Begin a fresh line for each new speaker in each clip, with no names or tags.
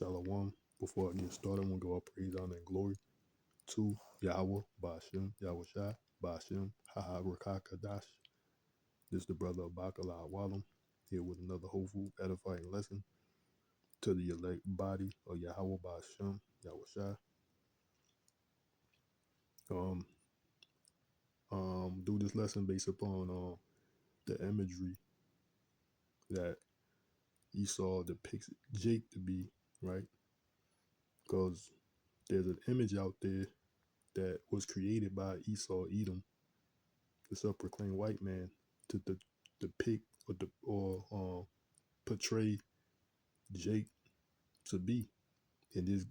Shalom. Before I get started, I'm going to go up praise, honor, and glory to Yahawah, bahasham, Yahawahshi, bahasham, Rawchaa Qadash. This is the brother of Bakala Walam, here with another hopeful, edifying lesson to the elect body of Yahawah, bahasham, Yahawahshi. Do this lesson based upon the imagery that Esau depicts Jake to be, right? Because there's an image out there that was created by Esau, Edom, the self-proclaimed white man, to depict or portray Jake to be, and this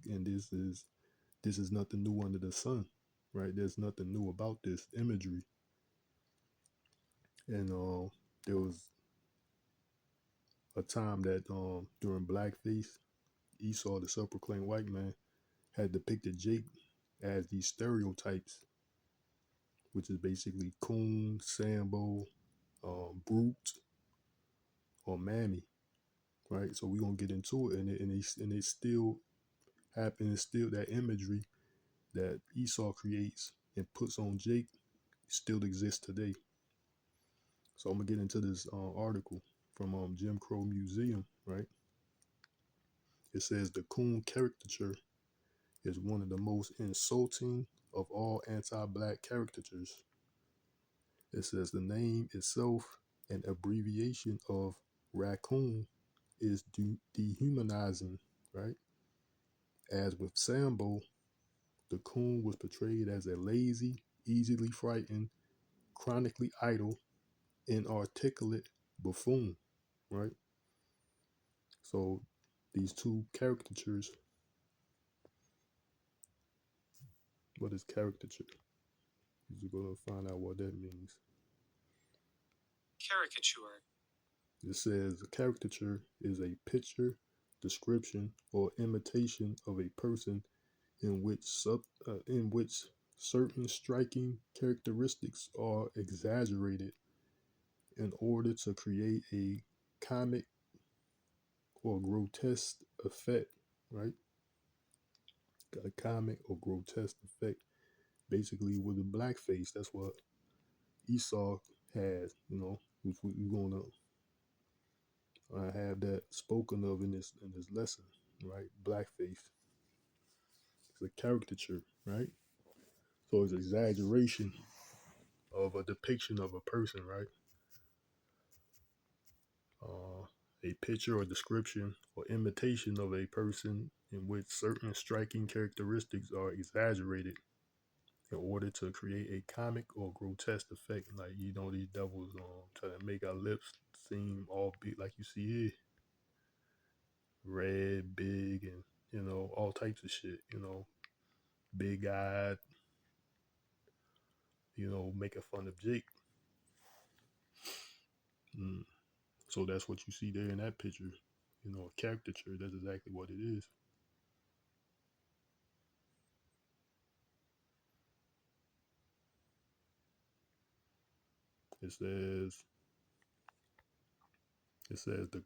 is nothing new under the sun, right? There's nothing new about this imagery, and there was a time that during blackface, Esau, the self-proclaimed white man, had depicted Jake as these stereotypes, which is basically Coon, Sambo, Brute, or Mammy, right? So we're gonna get into it, and it still happens. Still, that imagery that Esau creates and puts on Jake still exists today. So I'm gonna get into this article from Jim Crow Museum, right? It says the Coon caricature is one of the most insulting of all anti-black caricatures. It says the name itself, an abbreviation of raccoon, is dehumanizing, right? As with Sambo, the Coon was portrayed as a lazy, easily frightened, chronically idle, inarticulate buffoon, right? So these two caricatures, what is caricature? You're going to find out what that means.
Caricature.
It says a caricature is a picture, description, or imitation of a person in which certain striking characteristics are exaggerated in order to create a comic or grotesque effect, right? A comic or grotesque effect. Basically, with a blackface, that's what Esau has, if we're gonna have that spoken of in this lesson, right? Blackface. It's a caricature, right? So it's exaggeration of a depiction of a person, right? A picture or description or imitation of a person in which certain striking characteristics are exaggerated in order to create a comic or grotesque effect. Like, these devils try to make our lips seem all big, like you see here, red, big, and, all types of shit, big eyed, making fun of Jake. So that's what you see there in that picture, a caricature. That's exactly what it is. It says the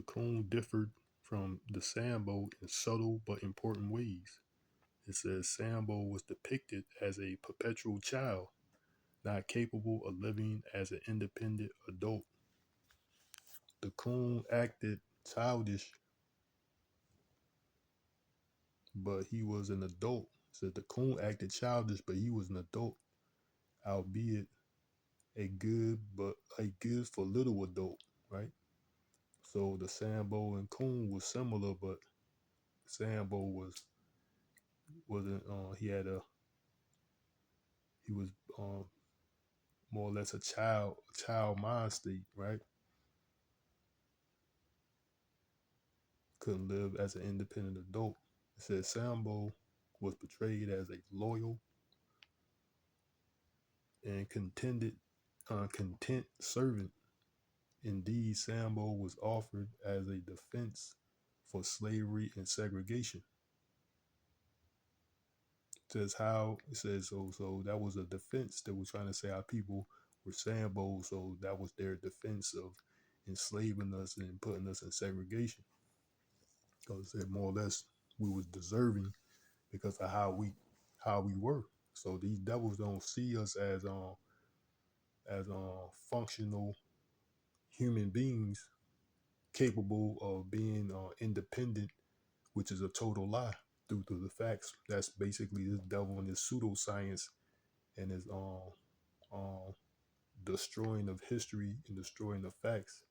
Coon differed from the Sambo in subtle but important ways. It says Sambo was depicted as a perpetual child, not capable of living as an independent adult. The Coon acted childish, but he was an adult. It said the Coon acted childish, but he was an adult, albeit a good for little adult, right? So the Sambo and Coon was similar, but Sambo wasn't. He was more or less a child mind state, right? Couldn't live as an independent adult. It says Sambo was portrayed as a loyal and content servant. Indeed, Sambo was offered as a defense for slavery and segregation. It says so that was a defense that was trying to say our people were Sambo, so that was their defense of enslaving us and putting us in segregation. Because it said more or less we was deserving because of how we were. So these devils don't see us as functional human beings capable of being independent, which is a total lie due to the facts. That's basically this devil and his pseudoscience and his um destroying of history and destroying the facts.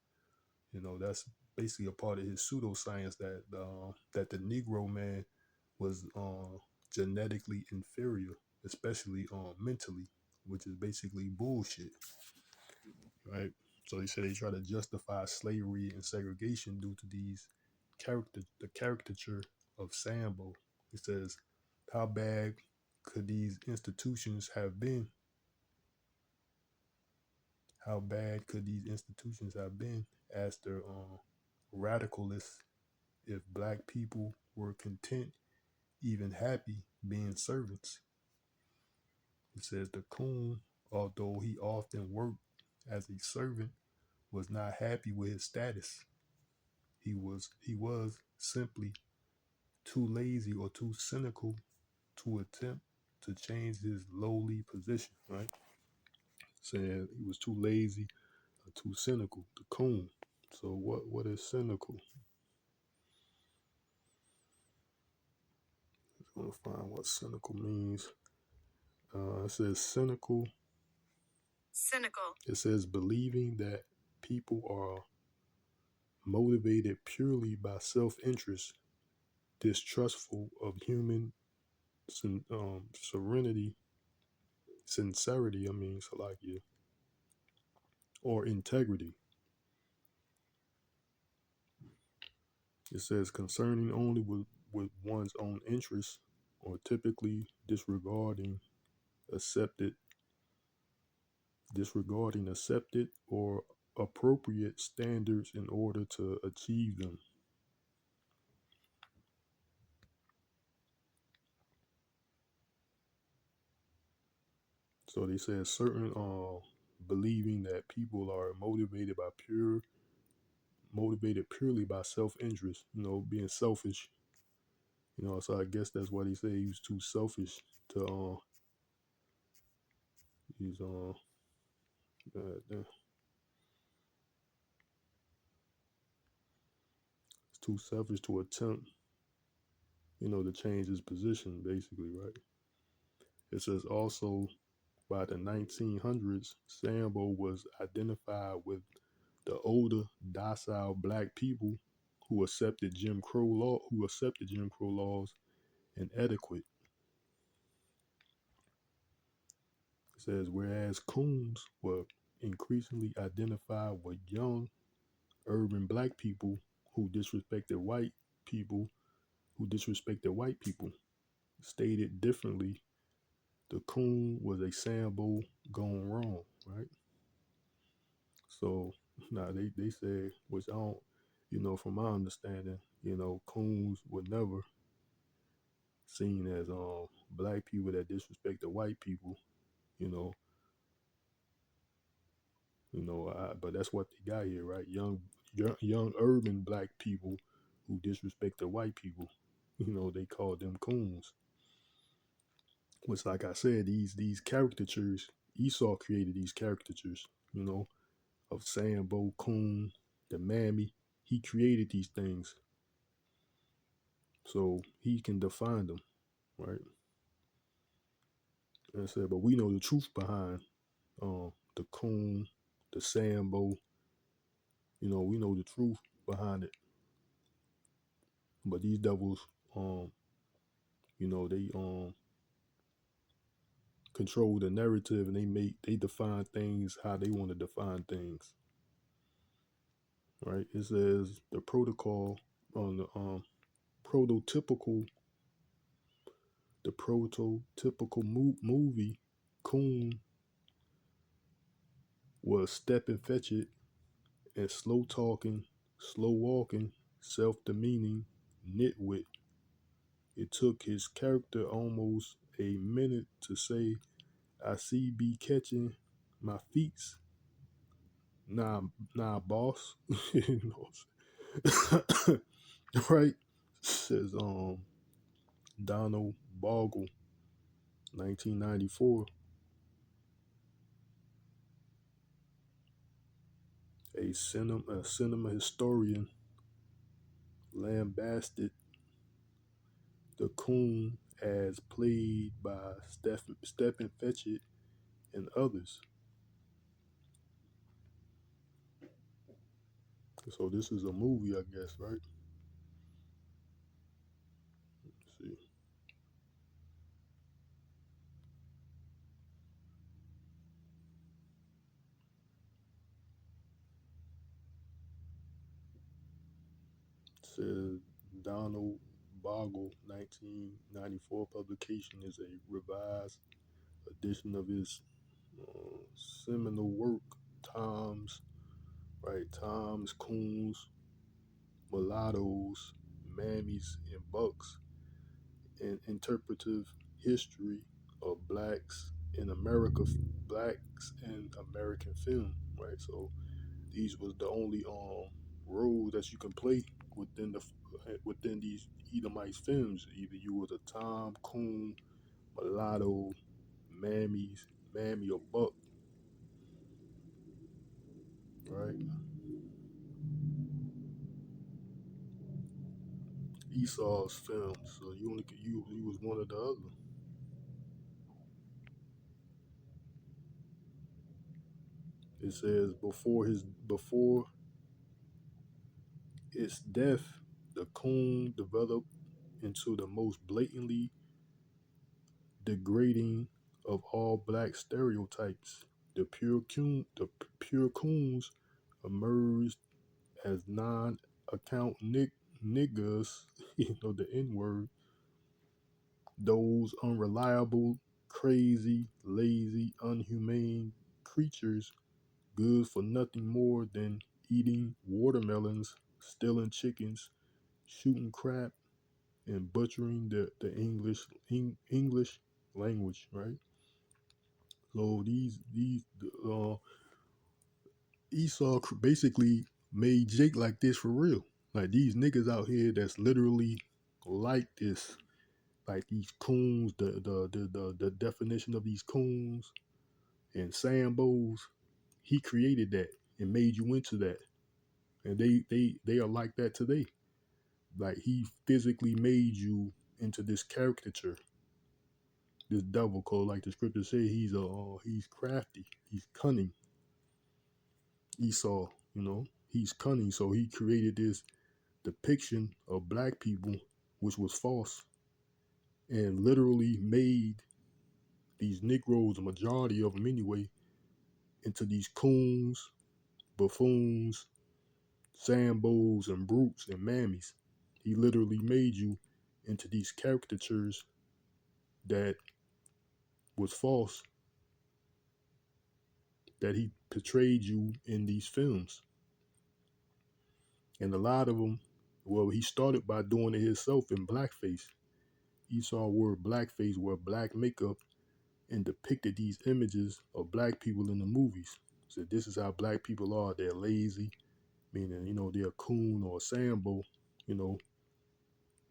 That's basically a part of his pseudoscience that the Negro man was genetically inferior, especially mentally, which is basically bullshit, right? So they say they try to justify slavery and segregation due to the caricature of Sambo. It says, how bad could these institutions have been? How bad could these institutions have been? Asked their radicalists if black people were content, even happy, being servants. It says the Coon, although he often worked as a servant, was not happy with his status. He was simply too lazy or too cynical to attempt to change his lowly position, right? Saying he was too lazy or too cynical, the Coon. So what is cynical? I'm gonna find what cynical means. It says cynical. Cynical. It says believing that people are motivated purely by self-interest, distrustful of human serenity, sincerity. Salakia, or integrity. It says concerning only with one's own interests, or typically accepted, disregarding accepted or appropriate standards in order to achieve them. So they said certain believing that people are motivated purely by self-interest, being selfish. So I guess that's why they say he was too selfish to he's too selfish to attempt, to change his position, basically, right? It says also by the 1900s, Sambo was identified with the older, docile black people who accepted Jim Crow laws and etiquette. It says whereas coons were increasingly identified with young, urban black people who disrespected people white people. Stated differently, the coon was a Sambo gone wrong, right? So now they said, which I don't, from my understanding, coons were never seen as black people that disrespect the white people, you know, but that's what they got here, right? Young urban black people who disrespect the white people, they call them coons. Which, like I said, these caricatures, Esau created these caricatures, of Sambo, Coon, the Mammy. He created these things, so he can define them, right? And I said, but we know the truth behind the Coon, the Sambo. We know the truth behind it. But these devils, they control the narrative and they define things how they want to define things. Right? It says the protocol on prototypical the prototypical movie Coon was step and fetch it and slow talking, slow walking, self demeaning, nitwit. It took his character almost a minute to say, I see be catching my feets. Nah, boss. Right? Says Donald Bogle, 1994, a cinema historian, lambasted the Coon as played by Stephen Fetchit and others. So this is a movie, I guess, right? Let's see. It says Donald Bogle, 1994 publication, is a revised edition of his seminal work, Tom's, right? Tom's, Coons, Mulattoes, Mammies, and Bucks, an interpretive history of blacks in American film, right? So these was the only roles that you can play within these Edomites films. Either you was a Tom, Coon, Mulatto, Mammy, or Buck, right? Esau's films. So you only could you was one of the other. It says before its death, the Coon developed into the most blatantly degrading of all black stereotypes. The pure Coons emerged as non-account niggas, the N word, those unreliable, crazy, lazy, unhumane creatures, good for nothing more than eating watermelons, stealing chickens, shooting crap, and butchering the English language, right? So these Esau basically made Jake like this for real. Like these niggas out here that's literally like this, like these coons. The definition of these coons and Sambos, he created that and made you into that, and they are like that today. Like he physically made you into this caricature, this devil called, like the scripture say, he's crafty, he's cunning. Esau, he's cunning, so he created this depiction of black people, which was false, and literally made these Negroes, a majority of them anyway, into these coons, buffoons, Sambos, and brutes and mammies. He literally made you into these caricatures that was false, that he portrayed you in these films. And a lot of them, well, he started by doing it himself in blackface. Esau wore blackface, wore black makeup, and depicted these images of black people in the movies. So this is how black people are. They're lazy, meaning, they're a coon or a Sambo, you know,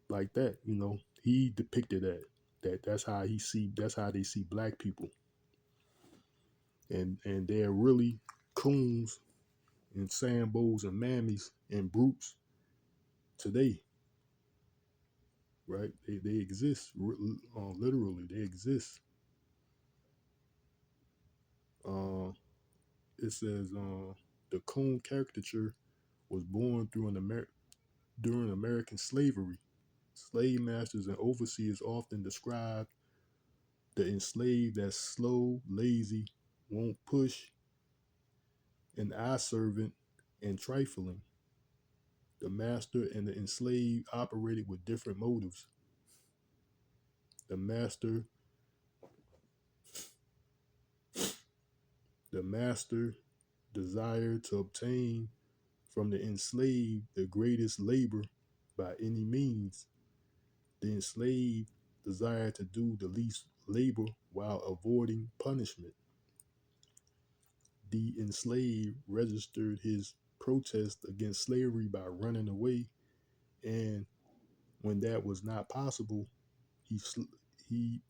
like that. He depicted that. That's how they see black people. And they're really coons and Sambos and mammies and brutes today, right? They exist, literally, they exist. Uh, it says the coon caricature was born during American slavery. Slave masters and overseers often described the enslaved as slow, lazy, won't push, an eye servant, and trifling. The master and the enslaved operated with different motives. The master, the master desired to obtain from the enslaved the greatest labor by any means. The enslaved desired to do the least labor while avoiding punishment. The enslaved registered his protest against slavery by running away and When that was not possible, he he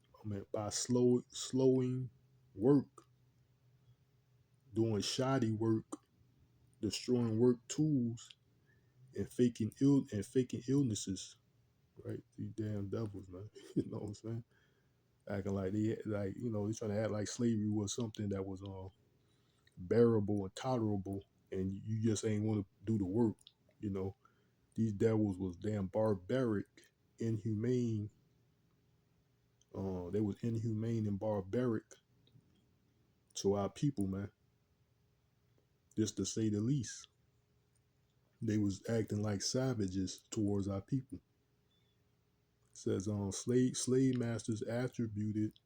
by slowing work, doing shoddy work, destroying work tools, and faking illnesses. Right, these damn devils, man. You know what I'm saying? Acting like they trying to act like slavery was something that was bearable and tolerable, and you just ain't want to do the work. You know, these devils was damn barbaric, inhumane. They was inhumane and barbaric to our people, man. Just to say the least. They was acting like savages towards our people. It says slave masters attributed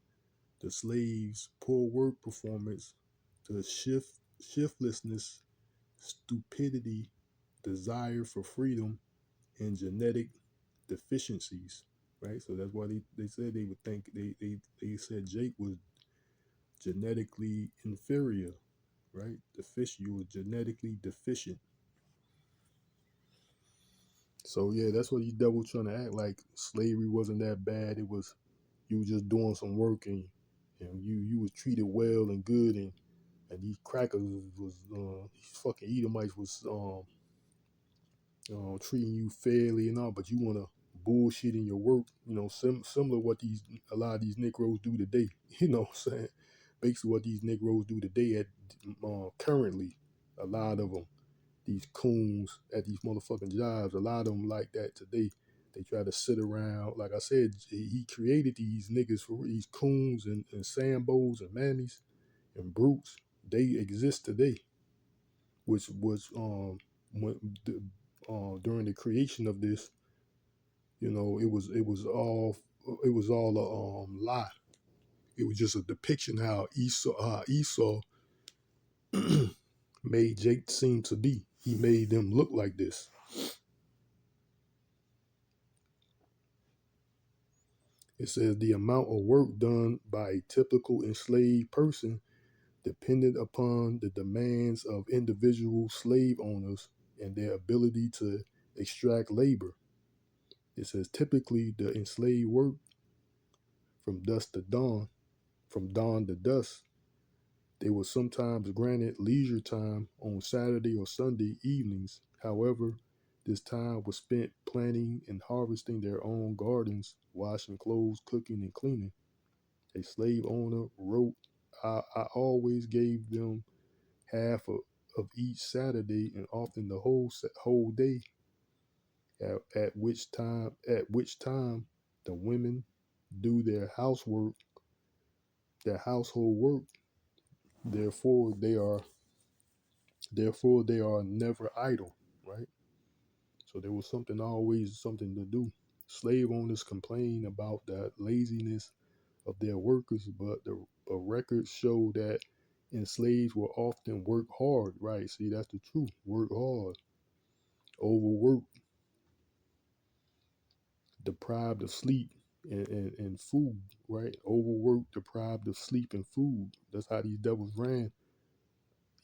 the slaves' poor work performance to shiftlessness, stupidity, desire for freedom, and genetic deficiencies. Right, so that's why they said they would think they said Jake was genetically inferior, right? Deficient, you were genetically deficient. So yeah, that's what these devils trying to act like slavery wasn't that bad. It was you were just doing some work and you was treated well and good and these crackers was these fucking Edomites was treating you fairly and all, but you want to bullshit in your work. You know, similar what a lot of these Negroes do today. You know what I'm saying? Basically, what these Negroes do today at currently, a lot of them, these coons at these motherfucking jobs, a lot of them like that today. They try to sit around. Like I said, he created these niggas for these coons and Sambos and Mammies and brutes. They exist today, which was when during the creation of this, you know, it was all a lie. It was just a depiction how Esau made Jake seem to be. He made them look like this. It says the amount of work done by a typical enslaved person depended upon the demands of individual slave owners and their ability to extract labor. It says typically the enslaved work from dusk to dawn, from dawn to dusk. They were sometimes granted leisure time on Saturday or Sunday evenings. However, this time was spent planting and harvesting their own gardens, washing clothes, cooking, and cleaning. A slave owner wrote, I always gave them half of each Saturday and often the whole day, at which time the women do their household work. Therefore, they are never idle, right? So there was always something to do. Slave owners complain about the laziness of their workers, but the records show that enslaved will often work hard, right? See, that's the truth. Work hard, overwork, deprived of sleep and food, right? Overwork, deprived of sleep and food. That's how these devils ran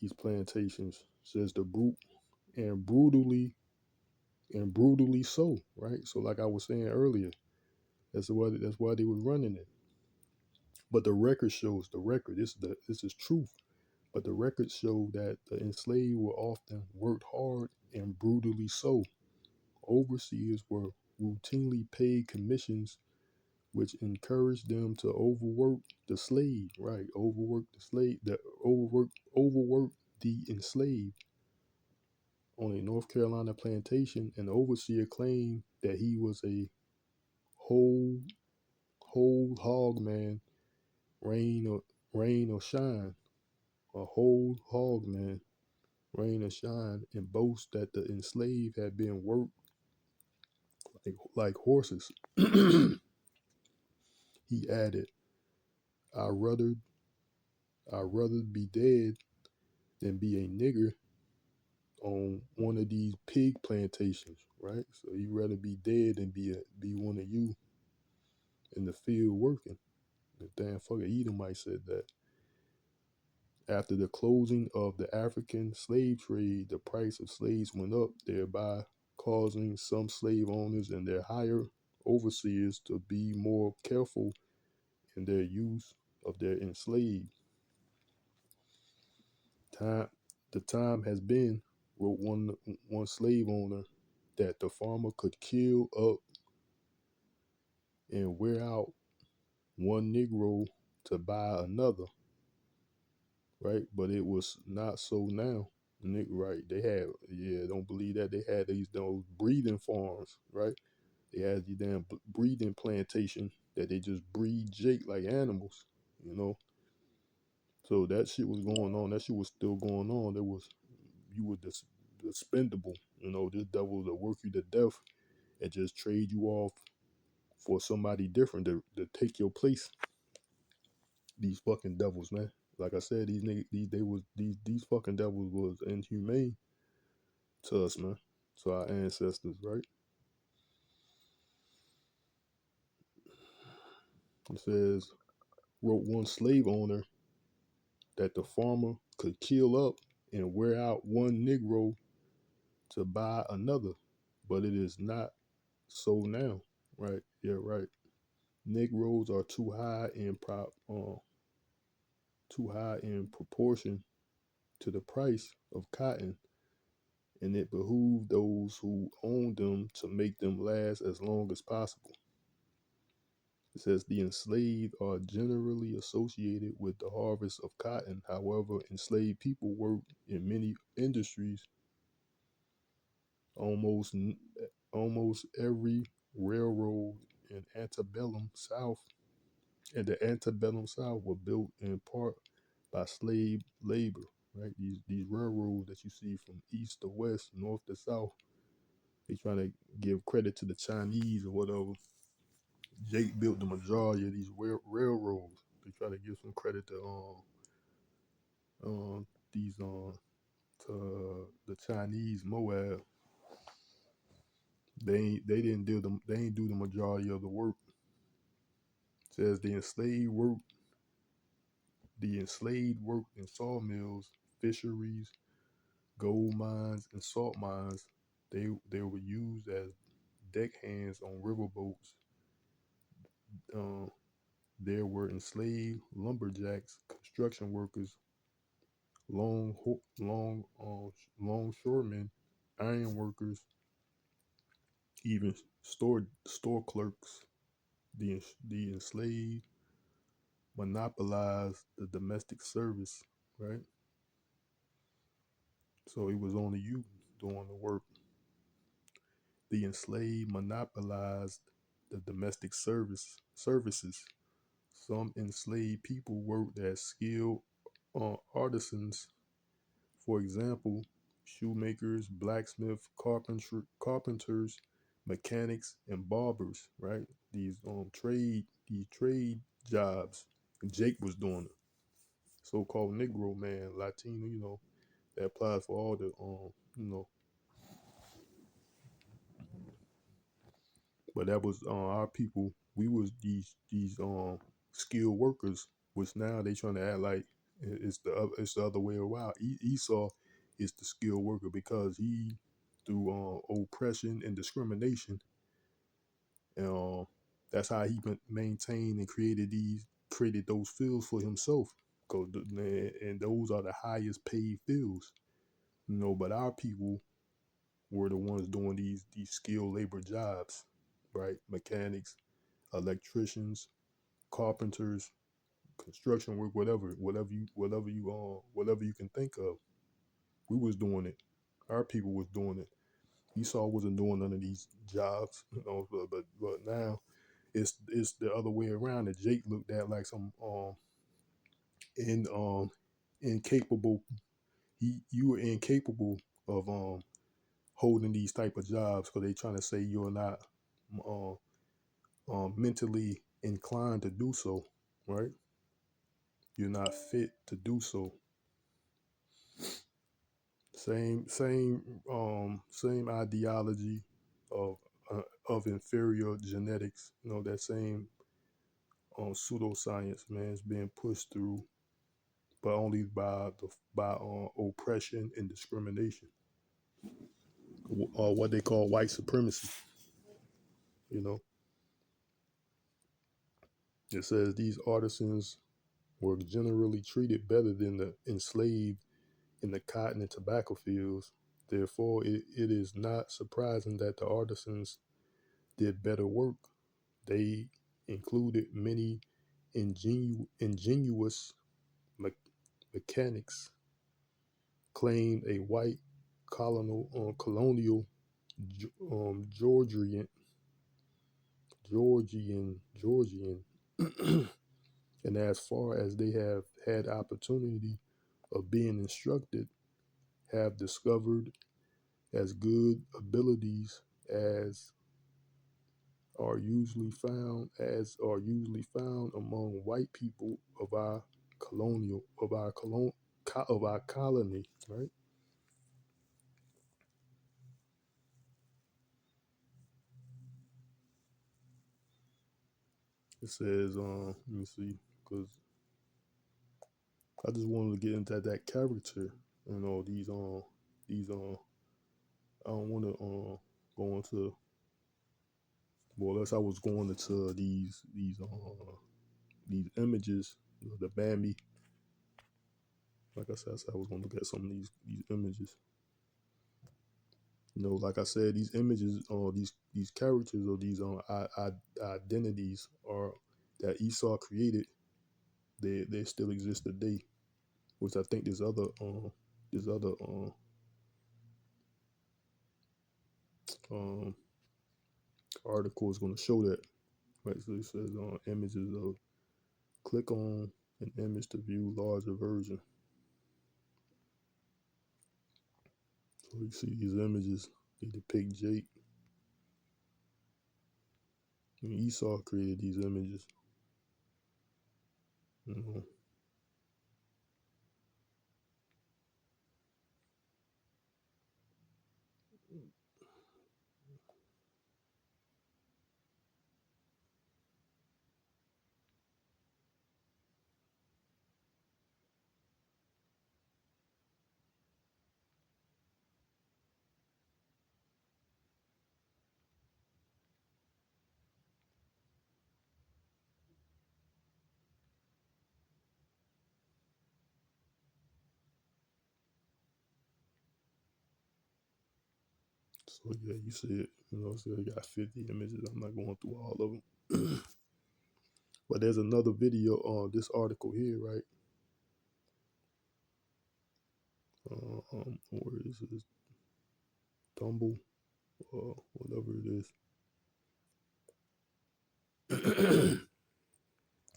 these plantations, says the brute, and brutally so, right? So like I was saying earlier, that's why they was running it. But the record shows this is truth. But the records show that the enslaved were often worked hard and brutally so. Overseers were routinely paid commissions which encouraged them to overwork the slave, right? Overwork the enslaved. On a North Carolina plantation, an overseer claimed that he was a whole whole hog man, rain or shine, a whole hog man, rain or shine, and boast that the enslaved had been worked like horses. He added, "I rather be dead than be a nigger on one of these pig plantations." Right? So he'd rather be dead than be one of you in the field working. The damn fucking Edomite said that. After the closing of the African slave trade, the price of slaves went up, thereby causing some slave owners and their higher overseers to be more careful in their use of their enslaved. Time, the time has been, wrote one slave owner, that the farmer could kill up and wear out one Negro to buy another, right? But it was not so now. Right? They had, yeah, don't believe that, they had those breeding farms, right? They had these damn breeding plantation that they just breed Jake like animals, you know. So that shit was going on. That shit was still going on. There was, you were expendable. You know, this devil will work you to death and just trade you off for somebody different to take your place. These fucking devils, man. Like I said, these niggas, these fucking devils was inhumane to us, man. To our ancestors, right? It says, wrote one slave owner, that the farmer could kill up and wear out one Negro to buy another, but it is not so now, right? Yeah, right. Negroes are too high in proportion to the price of cotton, and it behooved those who own them to make them last as long as possible. It says the enslaved are generally associated with the harvest of cotton. However, enslaved people work in many industries. Almost almost every railroad in antebellum South and the antebellum South were built in part by slave labor. Right, these railroads that you see from east to west, north to south, they trying to give credit to the Chinese or whatever. Jake built the majority of these railroads. They try to give some credit to these to the Chinese Moab. They ain't do the majority of the work. It says the enslaved worked in sawmills, fisheries, gold mines, and salt mines. They were used as deckhands on riverboats. Uh, there were enslaved lumberjacks, construction workers, longshoremen, iron workers, even store clerks. The enslaved monopolized the domestic service, right? So it was only you doing the work. The enslaved monopolized the domestic services. Some enslaved people worked as skilled artisans. For example, shoemakers, blacksmiths, carpenters, mechanics, and barbers. Right? These trade jobs. Jake was doing it. So-called Negro man, Latino. You know, that applies for all the you know. But that was our people. We was these skilled workers, which now they trying to act like it's the other way around. Esau is the skilled worker because he, through oppression and discrimination, and that's how he maintained and created those fields for himself. And those are the highest paid fields, you know. But our people were the ones doing these skilled labor jobs, right? Mechanics, electricians, carpenters, construction work, whatever you can think of. We was doing it. Our people was doing it. Esau wasn't doing none of these jobs, you know. But now it's the other way around. That Jake looked at like some in incapable. You were incapable of holding these type of jobs because they trying to say you're not uh, mentally inclined to do so, right? You're not fit to do so. Same ideology of inferior genetics. You know, that same pseudoscience, man, is being pushed through, but only by oppression and discrimination. what they call white supremacy. You know, it says these artisans were generally treated better than the enslaved in the cotton and tobacco fields. Therefore, it is not surprising that the artisans did better work. They included many ingenious me- mechanics, claimed a white colonial Georgian, and as far as they have had opportunity of being instructed, have discovered as good abilities as are usually found among white people of our colony, right? It says, let me see, because I just wanted to get into that character, these I don't want to go into, well, unless I was going into these images, the Bambi. Like I said, I was going to look at some of these images. Like I said, these images, these characters or these identities are that Esau created. They still exist today, which I think this other um, article is going to show that. Right, so it says images of click on an image to view larger version. So you see these images, they depict Jake. And Esau created these images. You know. So yeah, you see it. So they got 50 images. I'm not going through all of them. But there's another video on this article here, right? Where is this? Tumble, whatever it is.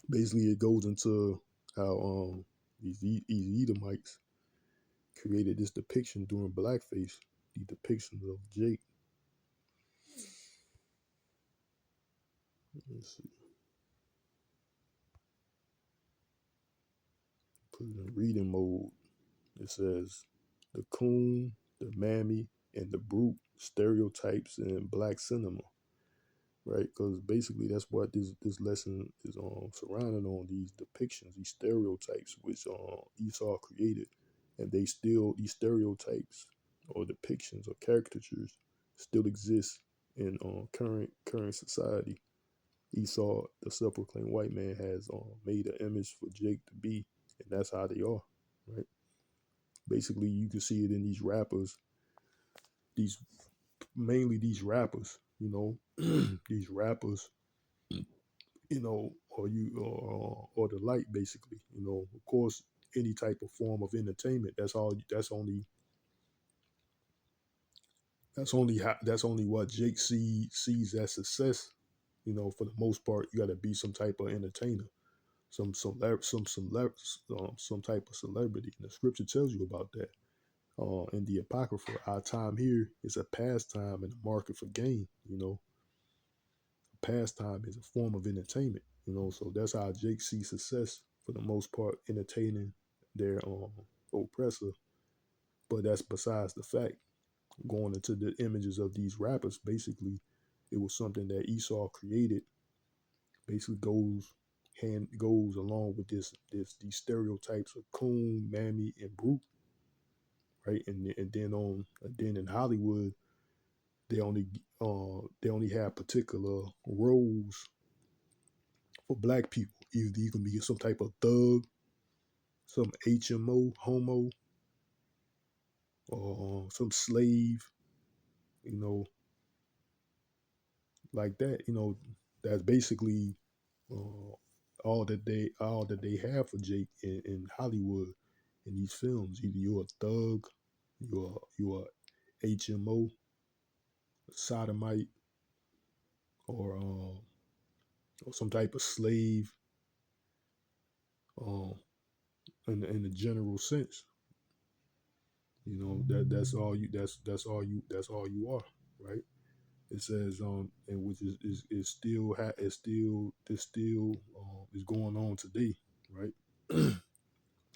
Basically, it goes into how these Edomites created this depiction during blackface. The depictions of Jake. Let's see. Put it in reading mode. It says the Coon, the Mammy, and the Brute stereotypes in black cinema, right? Because basically that's what this lesson is surrounding on, these depictions, these stereotypes which Esau created, and these stereotypes or depictions or caricatures still exist in current society. Esau, the self-proclaimed white man, has made an image for Jake to be, and that's how they are, right? Basically, you can see it in these rappers, these mainly these rappers, these rappers, or the light, basically, of course, any type of form of entertainment. That's only what Jake sees as success. For the most part, you got to be some type of entertainer, some type of celebrity. And the scripture tells you about that. In the Apocrypha, our time here is a pastime and a market for gain. Pastime is a form of entertainment. So that's how Jake sees success for the most part, entertaining their oppressor. But that's besides the fact. Going into the images of these rappers, basically, it was something that Esau created. Basically, goes along with these stereotypes of Coon, Mammy, and Brute, right? And then in Hollywood, they only have particular roles for black people. Either you can be some type of thug, some HMO, homo, or some slave, you know, like that. That's basically uh, all that they have for Jake in Hollywood in these films. Either you're a thug, you're a HMO, sodomite, or some type of slave, um, in the general sense. That's all you. That's all you are, right? It says and which is still is going on today, right?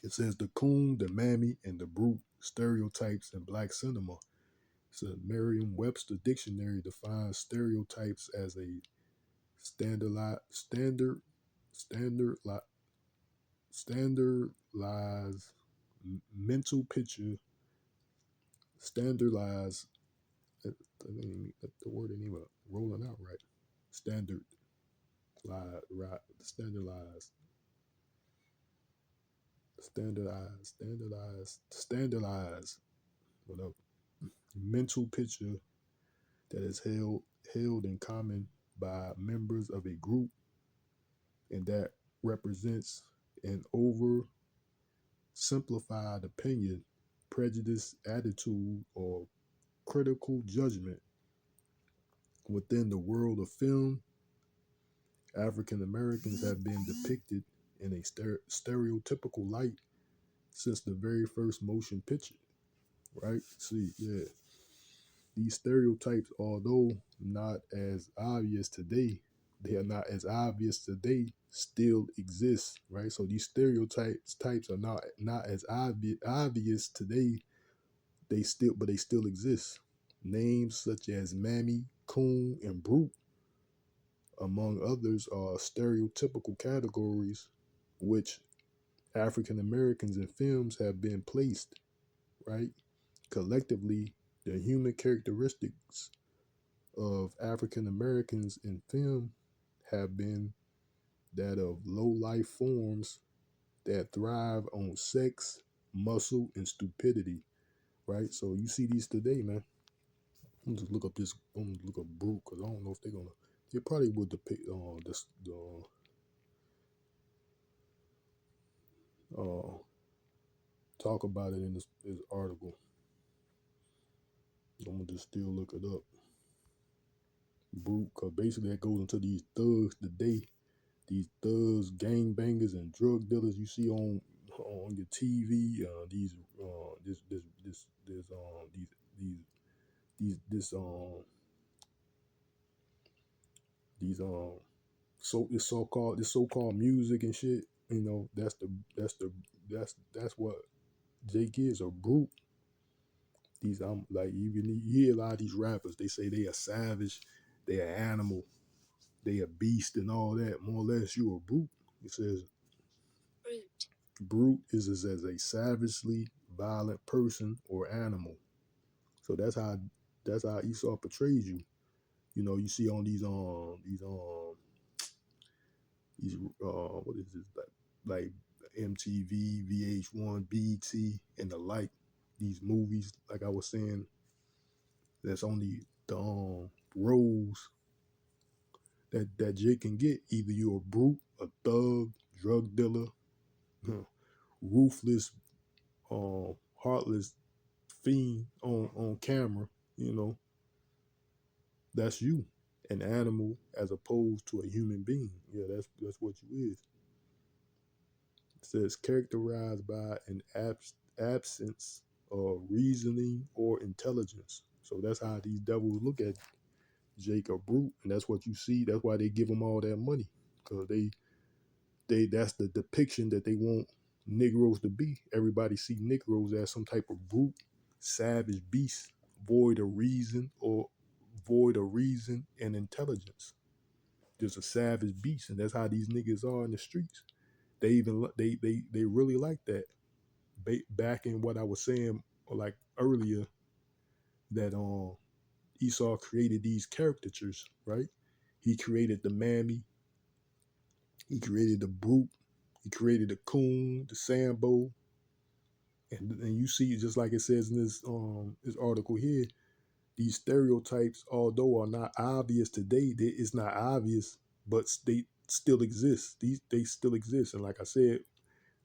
It says the Coon, the Mammy, and the Brute stereotypes in black cinema. So Merriam-Webster dictionary defines stereotypes as a standardized standard standardized mental picture, standardized. The word ain't even rolling out right. Standard right, standardized, whatever. Mental picture that is held in common by members of a group and that represents an oversimplified opinion, prejudice, attitude, or critical judgment. Within the world of film, African Americans have been depicted in a stereotypical light since the very first motion picture, right? See, yeah, these stereotypes, although not as obvious today, they are not as obvious today, still exist, right? So these types are not as obvious today. They still exist. Names such as Mammy, Coon, and Brute, among others, are stereotypical categories which African Americans in films have been placed, right? Collectively, the human characteristics of African Americans in film have been that of low life forms that thrive on sex, muscle, and stupidity, right? So you see these today, man. I'm just look up this. I'm gonna look up Brute because I don't know if they're gonna. They probably would depict this talk about it in this article. I'm gonna just still look it up. Brute, cause basically that goes into these thugs today. These thugs, gangbangers, and drug dealers you see on your TV. This these this so called music and shit. That's the that's what Jake is, a brute. These like you hear a lot of these rappers. They say they are savage, they are animal, they a beast, and all that. More or less, you a brute. It says brute is as a savagely violent person or animal. So that's how Esau portrays you. You see on these what is this, like MTV, VH1, BET, and the like. These movies, like I was saying, that's only the roles that Jake can get. Either you're a brute, a thug, drug dealer, ruthless, heartless fiend on camera. You know, that's you, an animal as opposed to a human being. Yeah, that's what you is. It says characterized by an absence of reasoning or intelligence. So that's how these devils look at Jake or Brute, and that's what you see. That's why they give them all that money, because they that's the depiction that they want Negroes to be. Everybody see Negroes as some type of brute, savage beast, void of reason or void of reason and intelligence. Just a savage beast, and that's how these niggas are in the streets. They even they really like that. Back in what I was saying like earlier, that Esau created these caricatures, right? He created the Mammy, he created the Brute, he created the Coon, the Sambo, and you see, just like it says in this article here, these stereotypes, although are not obvious today, it's not obvious, but they still exist. They still exist, and like I said,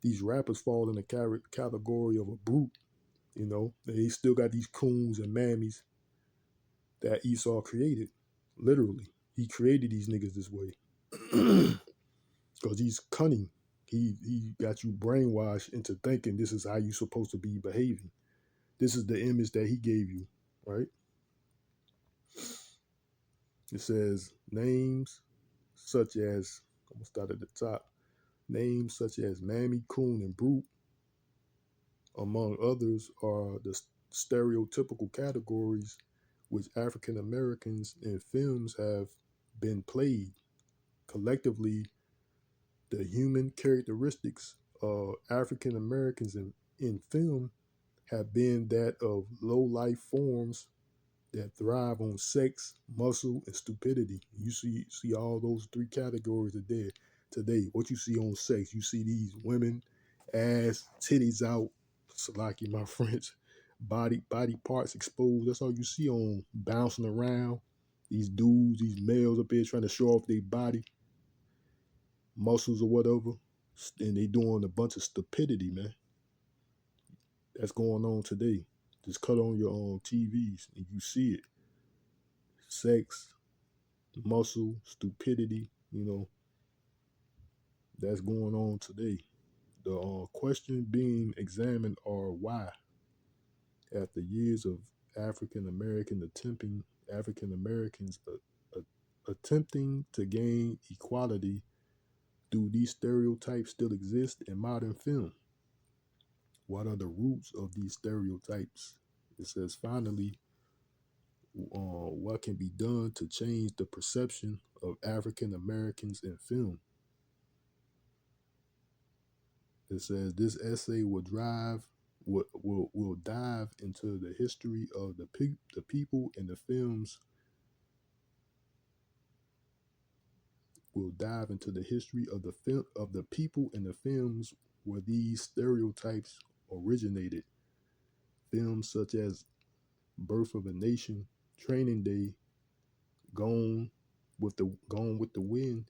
these rappers fall in the category of a brute. You know, they still got these coons and mammies that Esau created. Literally, he created these niggas this way because he's cunning. He got you brainwashed into thinking this is how you supposed to be behaving. This is the image that he gave you, right? It says names such as, I'm gonna start at the top. Names such as Mammy, Coon, and Brute, among others, are the stereotypical categories which African Americans in films have been played. Collectively, the human characteristics of African Americans in film have been that of low life forms that thrive on sex, muscle, and stupidity. You see all those three categories are there today. What you see on sex, you see these women, ass, titties out, Salaki my French, body parts exposed. That's all you see on bouncing around. These dudes, these males up here trying to show off their body, muscles or whatever. And they doing a bunch of stupidity, man. That's going on today. Just cut on your TVs and you see it. Sex, muscle, stupidity, that's going on today. The question being examined are why, after years of African American attempting African Americans attempting to gain equality, do these stereotypes still exist in modern film? What are the roots of these stereotypes? It says finally, what can be done to change the perception of African Americans in film? It says this essay will dive into the history of the people and the films. Will dive into the history of the people and the films where these stereotypes originated. Films such as Birth of a Nation, Training Day, Gone with the Wind,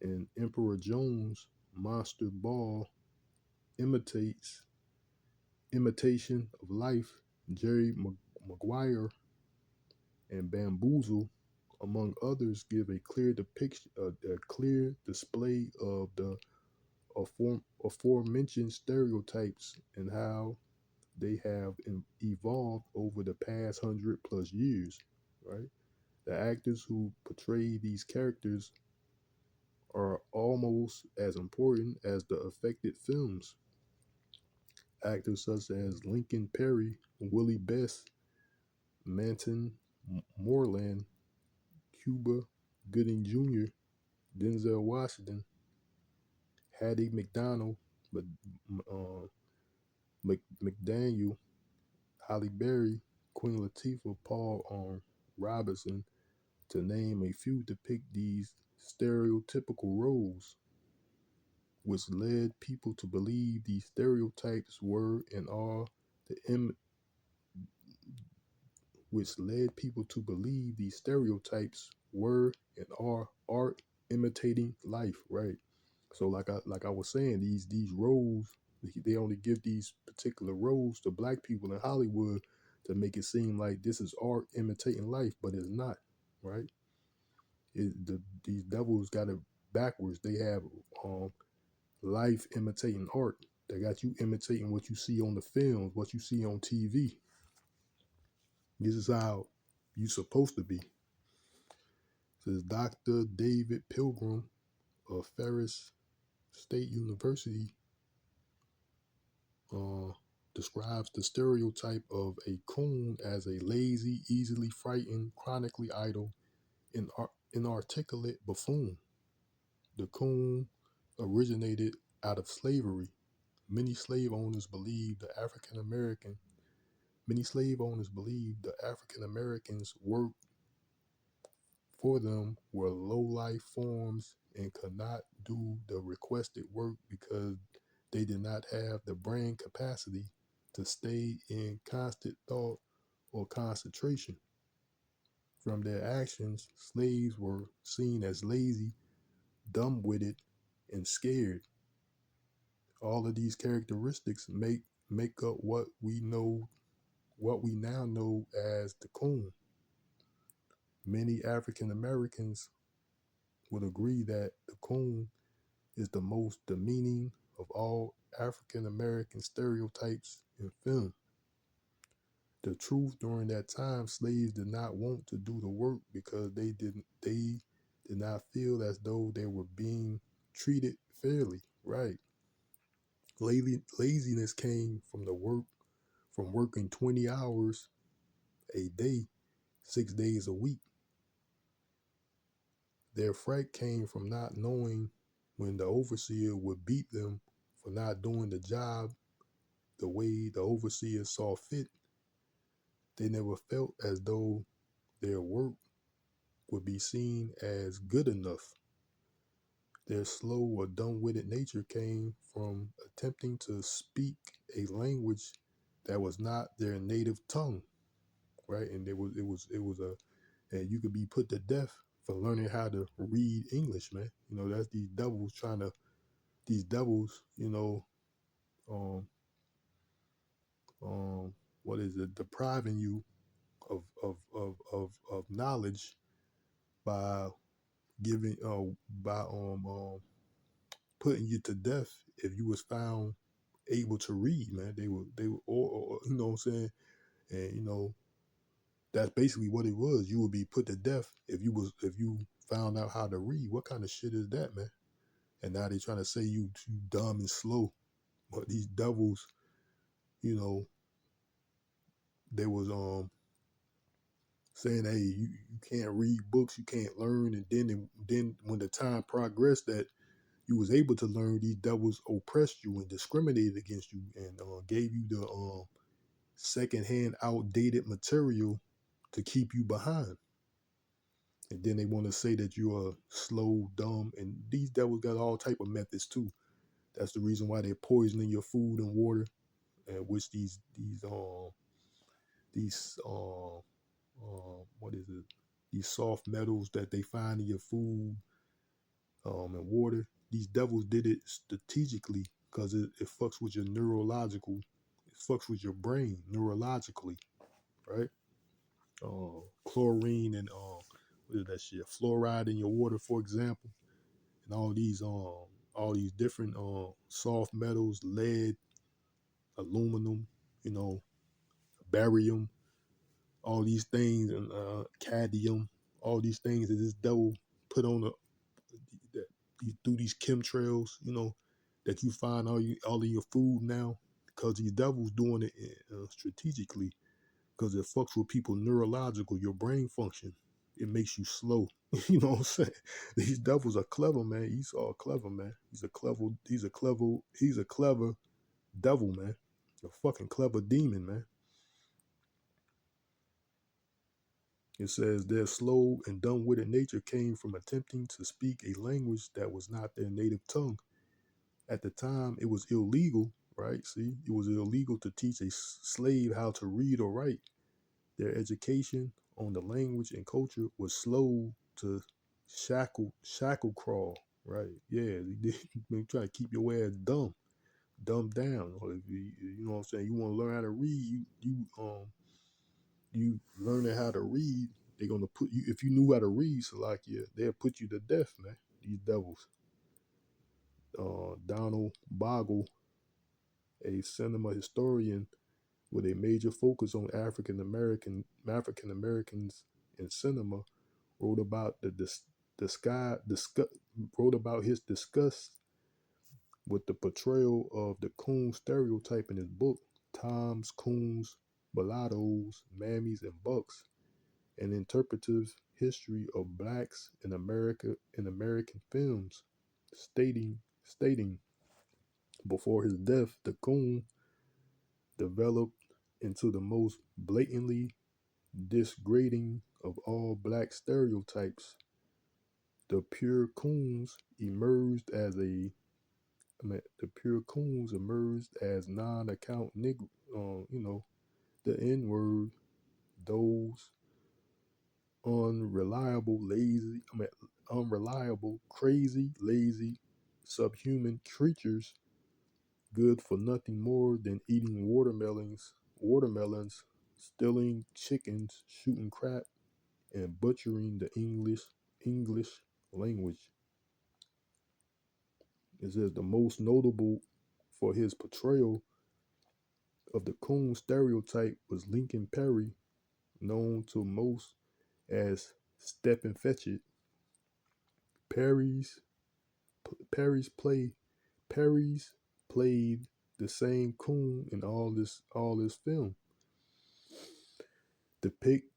and Emperor Jones, Monster Ball, Imitation of Life, Jerry Maguire, and Bamboozle, among others, give a clear depiction, a clear display of the aforementioned stereotypes and how they have evolved over the past 100+ years. Right, the actors who portray these characters are almost as important as the affected films. Actors such as Lincoln Perry, Willie Best, Manton Moreland, Cuba Gooding Jr., Denzel Washington, Hattie McDonald, uh, McDaniel, Holly Berry, Queen Latifah, Paul Robinson, to name a few, depict these stereotypical roles, which led people to believe these stereotypes were and are the which led people to believe these stereotypes were and are art imitating life, right? So like I was saying, these roles, they only give these particular roles to black people in Hollywood to make it seem like this is art imitating life, but it's not, right? These devils got it backwards. They have life imitating art. They got you imitating what you see on the films, what you see on TV. This is how you supposed to be. Says Dr. David Pilgrim of Ferris State University uh, describes the stereotype of a coon as a lazy, easily frightened, chronically idle, inarticulate buffoon. The coon originated out of slavery. Many slave owners believed the African American Many slave owners believed the African Americans worked for them were low life forms and could not do the requested work because they did not have the brain capacity to stay in constant thought or concentration. From their actions, slaves were seen as lazy, dumb-witted, and scared. All of these characteristics make up what we now know as the Coon. Many African Americans would agree that the Coon is the most demeaning of all African American stereotypes in film. The truth, during that time, slaves did not want to do the work because they did not feel as though they were being treated fairly. Right. Laziness came from working 20 hours a day, 6 days a week. Their fright came from not knowing when the overseer would beat them for not doing the job the way the overseer saw fit. They never felt as though their work would be seen as good enough. Their slow or dumb-witted nature came from attempting to speak a language that was not their native tongue, right? And it was a and you could be put to death for learning how to read English, man. That's these devils, um, what is it, depriving you of knowledge by giving by putting you to death if you was found able to read, man. They were or you know what I'm saying? And that's basically what it was. You would be put to death if you found out how to read. What kind of shit is that, man? And now they trying to say you too dumb and slow. But these devils, you know, they was saying, hey, you can't read books, you can't learn, and then when the time progressed that you was able to learn, these devils oppressed you and discriminated against you and gave you the secondhand, outdated material to keep you behind. And then they want to say that you are slow, dumb, and these devils got all type of methods too. That's the reason why they're poisoning your food and water, which these what is it? These soft metals that they find in your food and water. These devils did it strategically because it fucks with your neurological, it fucks with your brain neurologically, right? Chlorine and what is that shit? Fluoride in your water, for example, and all these different soft metals, lead, aluminum, you know, barium, all these things, and cadmium, all these things that this devil put on that through these chemtrails, that you find all of your food now, because these devils doing it strategically, because it fucks with people neurological, your brain function. It makes you slow. You know what I'm saying? These devils are clever, man. Esau clever, man. He's a clever devil, man. A fucking clever demon, man. It says their slow and dumb-witted nature came from attempting to speak a language that was not their native tongue. At the time, it was illegal, right? See, it was illegal to teach a slave how to read or write. Their education on the language and culture was slow to shackle crawl, right? Yeah, they try to keep your ass dumb down. Or if you know what I'm saying, you want to learn how to read, you learning how to read, they're gonna put you, if you knew how to read, so like, yeah, they'll put you to death, man. These devils. Donald Bogle, a cinema historian with a major focus on African Americans in cinema, wrote about wrote about his disgust with the portrayal of the coon stereotype in his book, Toms, Coons, Mulattoes, Mammies, and Bucks, an interpretive history of blacks in American films, stating before his death, the coon developed into the most blatantly disgrading of all black stereotypes. The pure coons emerged as a the pure coons emerged as non-account nigger, the N word, those unreliable, lazy, unreliable, crazy, lazy, subhuman creatures, good for nothing more than eating watermelons, stealing chickens, shooting crap, and butchering the English language. It says the most notable for his portrayal of the coon stereotype was Lincoln Perry, known to most as Step and Fetch It. Perry's Perry's play Perry's played the same coon in all this film. Depict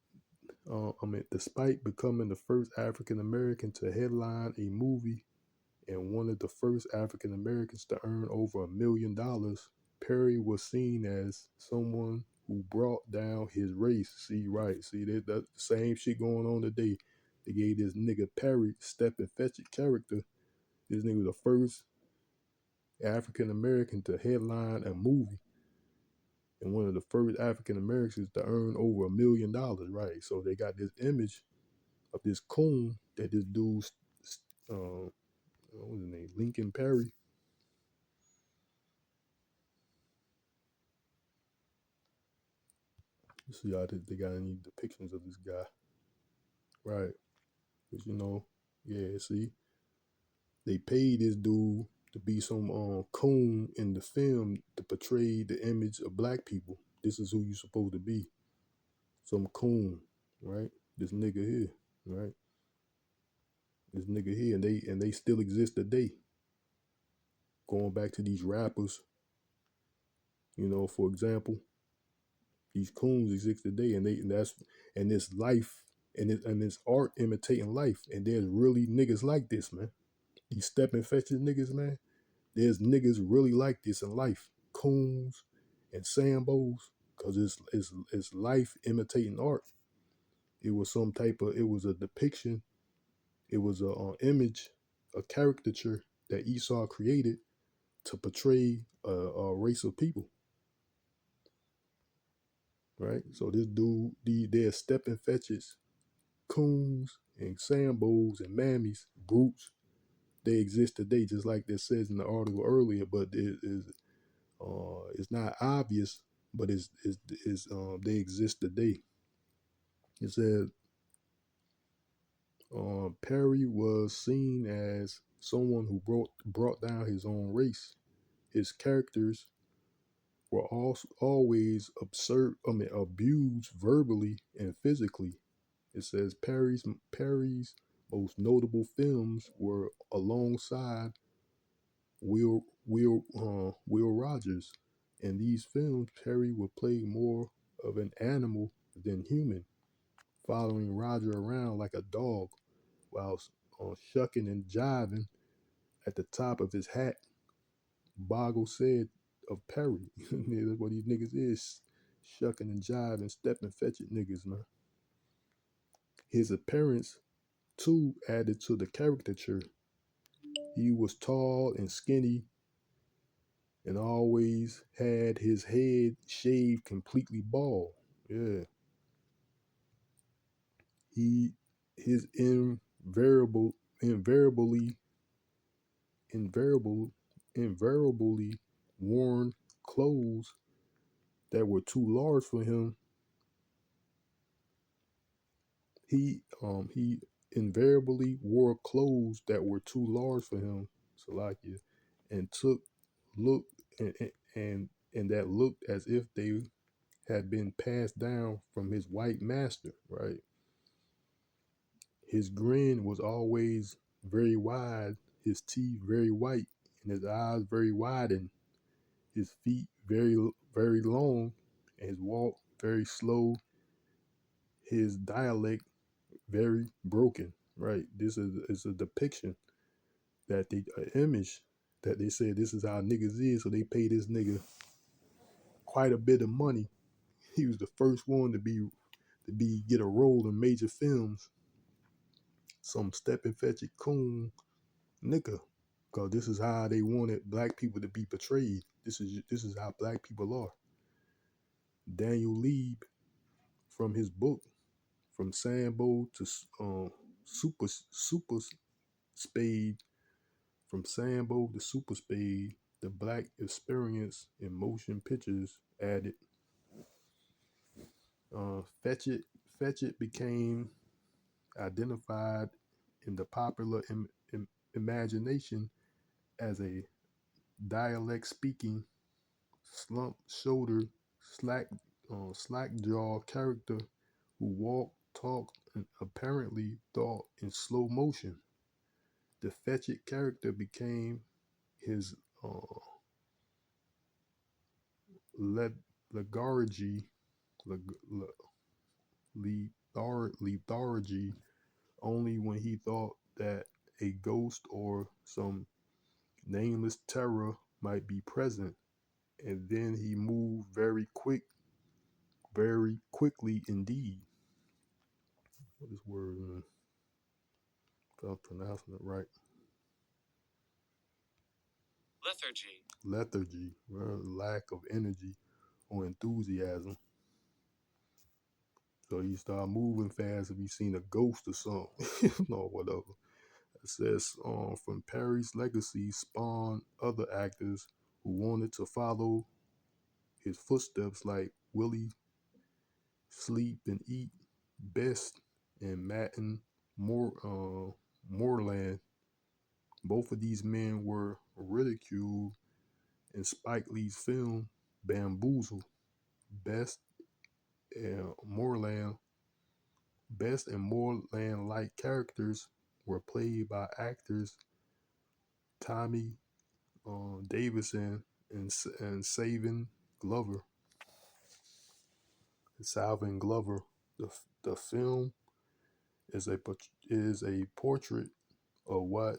Despite becoming the first African American to headline a movie and one of the first African Americans to earn over $1 million, Perry was seen as someone who brought down his race. See, right? See that the same shit going on today. They gave this nigga Perry Step and Fetch It character. This nigga was the first African American to headline a movie and one of the first African Americans to earn over $1 million, right? So they got this image of this coon that this dude, what was his name, Lincoln Perry. Let's see how they got any depictions of this guy, right? But yeah. See, they paid this dude to be some coon in the film to portray the image of black people. This is who you supposed to be, some coon, right? This nigga here, right? This nigga here, and they still exist today. Going back to these rappers, for example, these coons exist today, and this life and this art imitating life, and there's really niggas like this, man. These step and fetches niggas, man. There's niggas really like this in life, coons and Sambos, cause it's life imitating art. It was a depiction, it was a image, a caricature that Esau created to portray a race of people, right? So this dude, they're step and fetches, coons and Sambos and Mammies, brutes. They exist today, just like this says in the article earlier, but it's not obvious, but they exist today. It said Perry was seen as someone who brought down his own race. His characters were always abused verbally and physically. It says Perry's most notable films were alongside Will Rogers. In these films, Perry would play more of an animal than human, following Roger around like a dog while shucking and jiving at the top of his hat. Boggle said of Perry, that's what these niggas is, shucking and jiving, stepping, fetch it niggas, man. His appearance, too, added to the caricature. He was tall and skinny and always had his head shaved completely bald. Yeah. He his invariably invariable invariably worn clothes that were too large for him. He invariably wore clothes that were too large for him, Salakia, and took look and that looked as if they had been passed down from his white master, right? His grin was always very wide, his teeth very white, and his eyes very widened, his feet very, very long, and his walk very slow, his dialect very broken, right? This is a depiction that an image that they said this is how niggas is, so they pay this nigga quite a bit of money he was the first one to be get a role in major films. Some stepping fetch it Coon nigga. Cause this is how they wanted black people to be portrayed. This is how black people are. Daniel Lieb, from his book, from Sambo to Super Spade, from Sambo to Super Spade, the black experience in motion pictures added. Fetch it became identified in the popular imagination as a dialect speaking, slump shoulder, slack jaw character who walked, talked, and apparently thought in slow motion. The Fetch It character became his lethargy, lethargy only when he thought that a ghost or some nameless terror might be present, and then he moved very quickly indeed. What is word? If I'm pronouncing it right. Lethargy, lack of energy or enthusiasm. So he started moving fast if he seen a ghost or something, or whatever. It says from Perry's legacy spawned other actors who wanted to follow his footsteps, like Willie Sleep and Eat Best and Matten Moreland. Both of these men were ridiculed in Spike Lee's film Bamboozle. Best and Moreland Best and Moreland-like characters were played by actors Tommy Davidson and Salvin Glover. The film is a portrait of what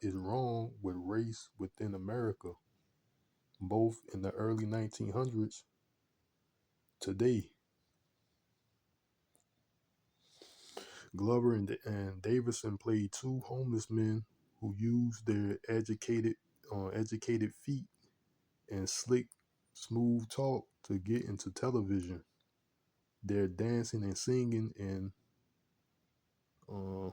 is wrong with race within America, both in the early 1900s today. Glover and Davidson played two homeless men who used their educated feet and slick, smooth talk to get into television. Their dancing and singing and uh,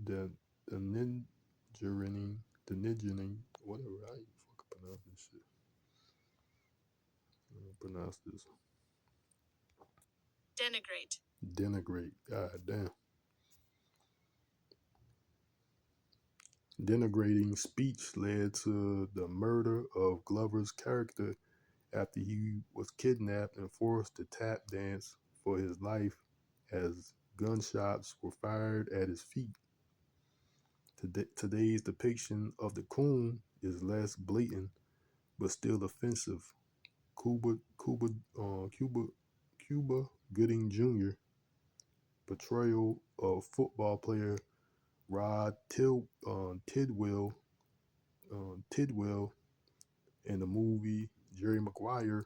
the the ninjering, whatever. How you fucking pronounce this shit? Pronounce this. Denigrate. God damn. Denigrating speech led to the murder of Glover's character after he was kidnapped and forced to tap dance for his life as gunshots were fired at his feet. Today's depiction of the Coon is less blatant but still offensive. Cuba Gooding Jr. portrayal of football player Rod Tidwell in the movie Jerry Maguire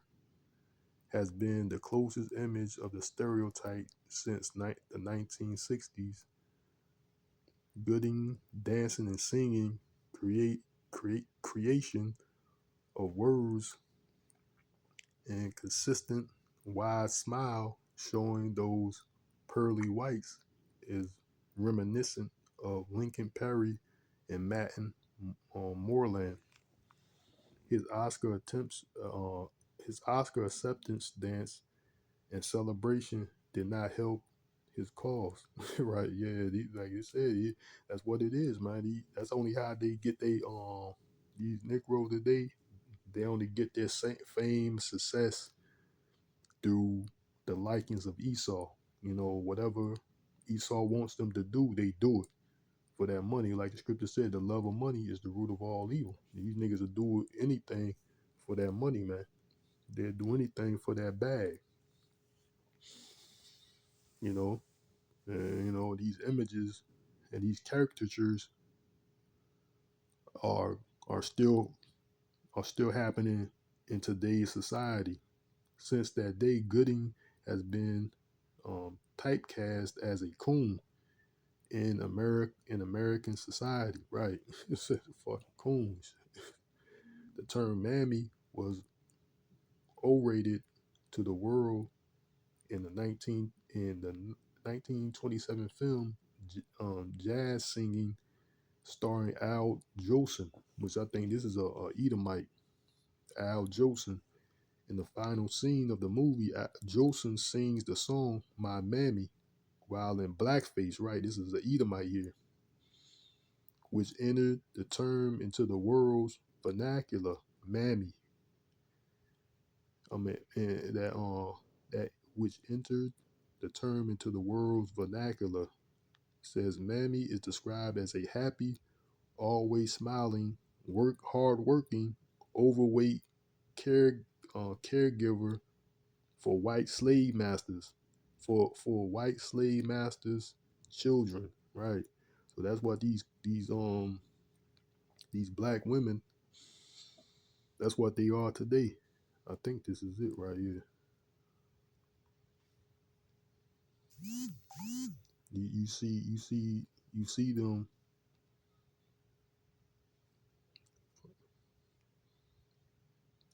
has been the closest image of the stereotype since the 1960s. Gooding dancing and singing, creation of words, and consistent wide smile showing those pearly whites is reminiscent of Lincoln Perry and Matten Moreland. His Oscar acceptance dance and celebration did not help his cause. Right? Yeah, like you said, that's what it is, man. That's only how they get these Negroes today. They only get their fame, success through the likings of Esau. Whatever Esau wants them to do, they do it for that money. Like the scripture said, the love of money is the root of all evil. These niggas will do anything for that money, man. They'll do anything for that bag. You know, these images and these caricatures are are still happening in today's society. Since that day, Gooding has been typecast as a coon in American society. Right, it's fucking coons. The term "mammy" was orated to the world in the 1927 film Jazz Singing, starring Al Jolson, which I think this is a Edomite, Al Jolson. In the final scene of the movie, Jolson sings the song "My Mammy" while in blackface. Right, this is the Edomite here, which entered the term into the world's vernacular. Mammy, I mean, that which entered the term into the world's vernacular. Says Mammy is described as a happy, always smiling, hard working, overweight care caregiver for white slave masters, for white slave masters' children. Right. So that's what these black women. That's what they are today. I think this is it right here. You see them.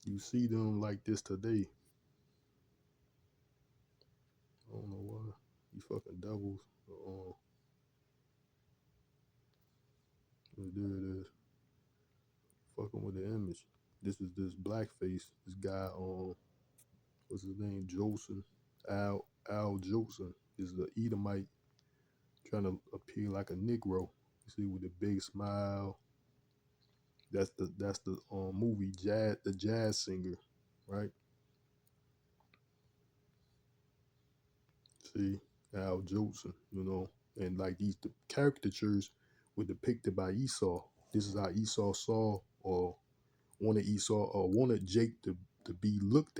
You see them like this today. I don't know why. You fucking devils. There it is. Fucking with the image. This is this blackface. This guy what's his name? Jolson. Al Jolson is the Edomite trying to appear like a Negro. You see with the big smile. That's the movie Jazz Singer, right? See, Al Jolson, and like these the caricatures were depicted by Esau. This is how Esau saw or wanted Jake to be looked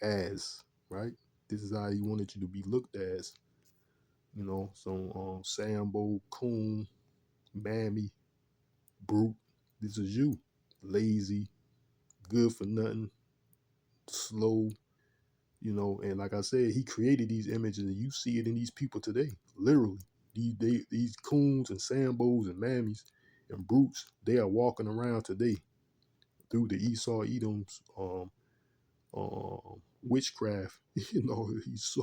as, right? This is how he wanted you to be looked as, So Sambo, Coon, Mammy, Brute. This is you, lazy, good for nothing, slow, And like I said, he created these images, and you see it in these people today, literally. These Coons and Sambos and Mammies and Brutes, they are walking around today through the Esau Edom's witchcraft, his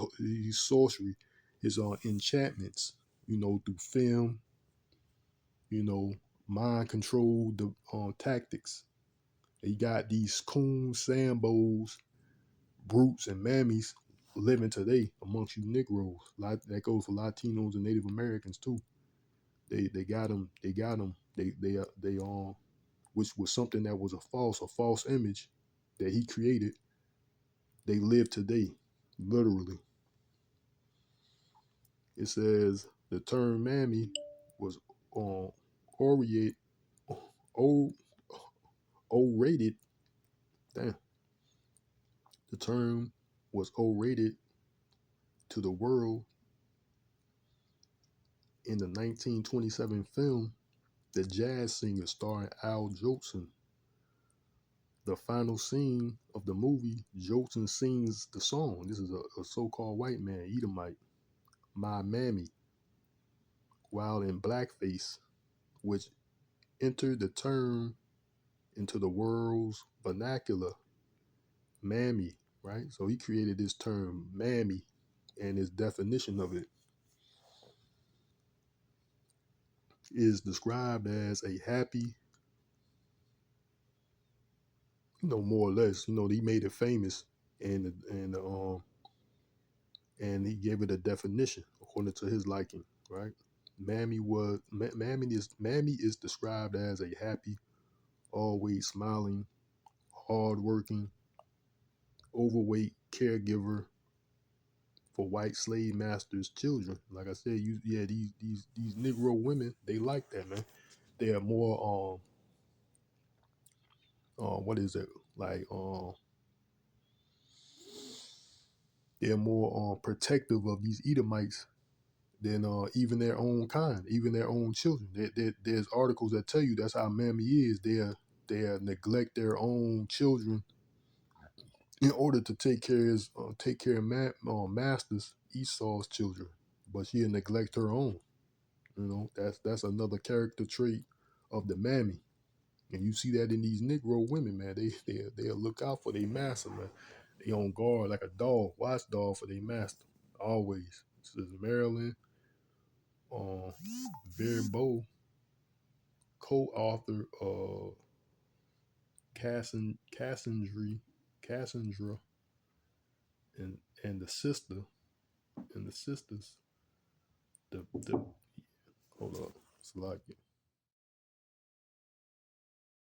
sorcery, his enchantments, through film, you know, mind control, the tactics. He got these coon Sambos, Brutes, and Mammies living today amongst you Negroes. That goes for Latinos and Native Americans too. They got them. They got them. They which was something that was a false image that he created. They live today, literally. It says the term "mammy" was orated, o orated. Damn, the term was orated to the world in the 1927 film "The Jazz Singer" starring Al Jolson. The final scene of the movie, Jolson sings the song. This is a so-called white man, Edomite, "My Mammy," while in blackface, which entered the term into the world's vernacular, mammy, right? So he created this term, mammy, and his definition of it is described as a happy, more or less, he made it famous, and he gave it a definition according to his liking, right? Mammy is described as a happy, always smiling, hardworking, overweight caregiver for white slave masters' children. Like I said, these Negro women, they like that, man. They are more what is it like they're more protective of these Edomites than even their own kind, even their own children. There's articles that tell you that's how Mammy is. they neglect their own children in order to take care of masters Esau's children, but she'll neglect her own. You know, that's another character trait of the Mammy. And you see that in these Negro women, man. They'll look out for their master, man. They on guard like a dog, watchdog for their master. Always. This is Marilyn, uh, Bearbo, co-author Cassandra, and the sister and the sisters. The hold up, it's like